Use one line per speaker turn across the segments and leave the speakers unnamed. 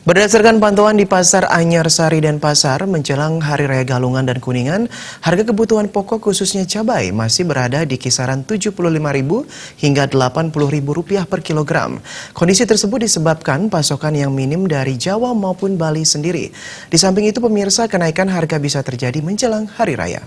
Berdasarkan pantauan di Pasar Anyar Sari dan Pasar menjelang Hari Raya Galungan dan Kuningan, harga kebutuhan pokok khususnya cabai masih berada di kisaran Rp75.000 hingga Rp80.000 per kilogram. Kondisi tersebut disebabkan pasokan yang minim dari Jawa maupun Bali sendiri. Di samping itu pemirsa, kenaikan harga bisa terjadi menjelang Hari Raya.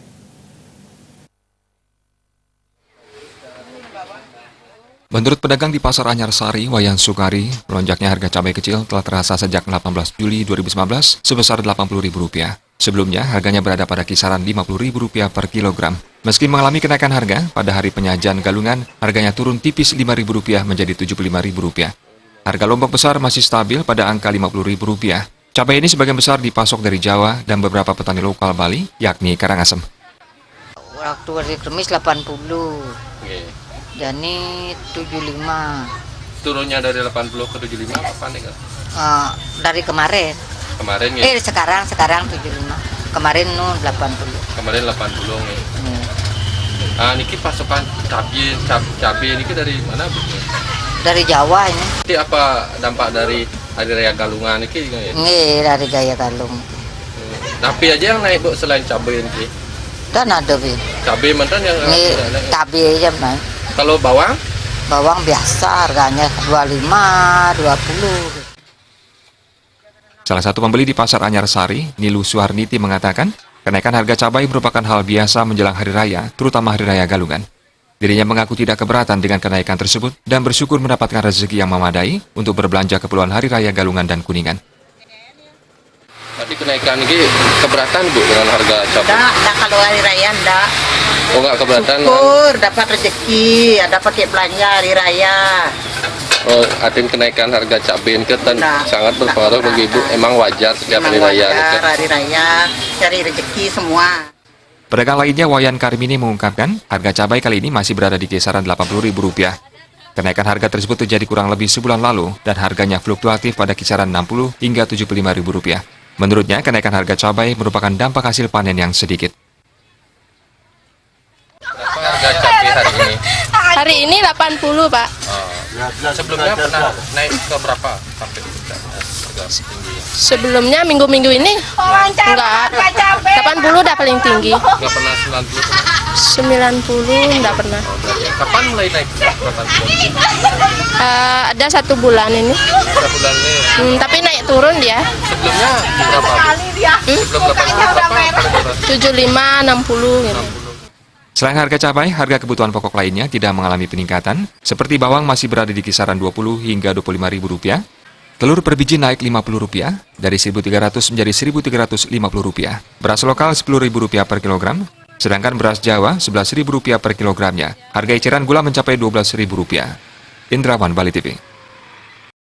Menurut pedagang di Pasar Anyar Sari, Wayan Sukari, melonjaknya harga cabai kecil telah terasa sejak 18 Juli 2019 sebesar Rp80.000. Sebelumnya, harganya berada pada kisaran Rp50.000 per kilogram. Meski mengalami kenaikan harga, pada hari penyajian Galungan, harganya turun tipis Rp5.000 menjadi Rp75.000. Harga lombok besar masih stabil pada angka Rp50.000. Cabai ini sebagian besar dipasok dari Jawa dan beberapa petani lokal Bali, yakni Karangasem.
Waktu hari Kemis 80. Jadi 75.
Turunnya dari 80 ke 75 apa nih?
Dari kemarin.
Kemarin ya?
Sekarang 75. Kemarin 80.
Kemarin 80 nih. Niki pasokan cabai niki dari mana Bu?
Dari Jawa ini.
Ini apa dampak dari Hari Raya Galungan niki?
Nggih, dari Gaya Galung.
Tapi aja yang naik Bu selain cabai niki?
Dan ada Bi.
Cabai mantan yang
Nggih,
naik.
cabai aja naik.
Kalau bawang?
Bawang biasa harganya 25, 20.
Salah satu pembeli di Pasar Anyar Sari, Nilu Suharniti mengatakan, kenaikan harga cabai merupakan hal biasa menjelang Hari Raya, terutama Hari Raya Galungan. Dirinya mengaku tidak keberatan dengan kenaikan tersebut dan bersyukur mendapatkan rezeki yang memadai untuk berbelanja keperluan Hari Raya Galungan dan Kuningan.
Tadi kenaikan ini keberatan Bu dengan harga cabai?
Enggak, kalau Hari Raya enggak.
Oh enggak keberatan?
Syukur dapat rezeki, ada pakai belanja Hari Raya.
Oh, artinya kenaikan harga cabai ini kan sangat berpengaruh bagi Ibu. Emang wajar setiap Hari Raya?
Wajar, Hari Raya, cari rezeki semua.
Pedagang lainnya, Wayan Karmini mengungkapkan, harga cabai kali ini masih berada di kisaran Rp80.000. Kenaikan harga tersebut terjadi kurang lebih sebulan lalu dan harganya fluktuatif pada kisaran Rp60 hingga Rp75.000. Menurutnya, kenaikan harga cabai merupakan dampak hasil panen yang sedikit.
Berapa harga cabai hari ini?
Hari ini 80, Pak.
Sebelumnya pernah naik ke berapa sampai harga tinggi?
Sebelumnya minggu-minggu ini enggak. 80 udah paling tinggi.
Nggak pernah 90?
90 enggak pernah.
Kapan mulai naik? Kapan?
Ada 1 bulan ini.
Berapa bulan ini?
Tapi naik turun dia.
Sebelumnya berapa? Sebelum 80 berapa?
75, 60 gitu.
Selain harga cabai, harga kebutuhan pokok lainnya tidak mengalami peningkatan, seperti bawang masih berada di kisaran Rp20 hingga Rp25.000. Telur per biji naik Rp50 dari Rp1.300 menjadi Rp1.350. Beras lokal Rp10.000 per kilogram, sedangkan beras Jawa Rp11.000 per kilogramnya. Harga eceran gula mencapai Rp12.000. Indrawan, Bali TV.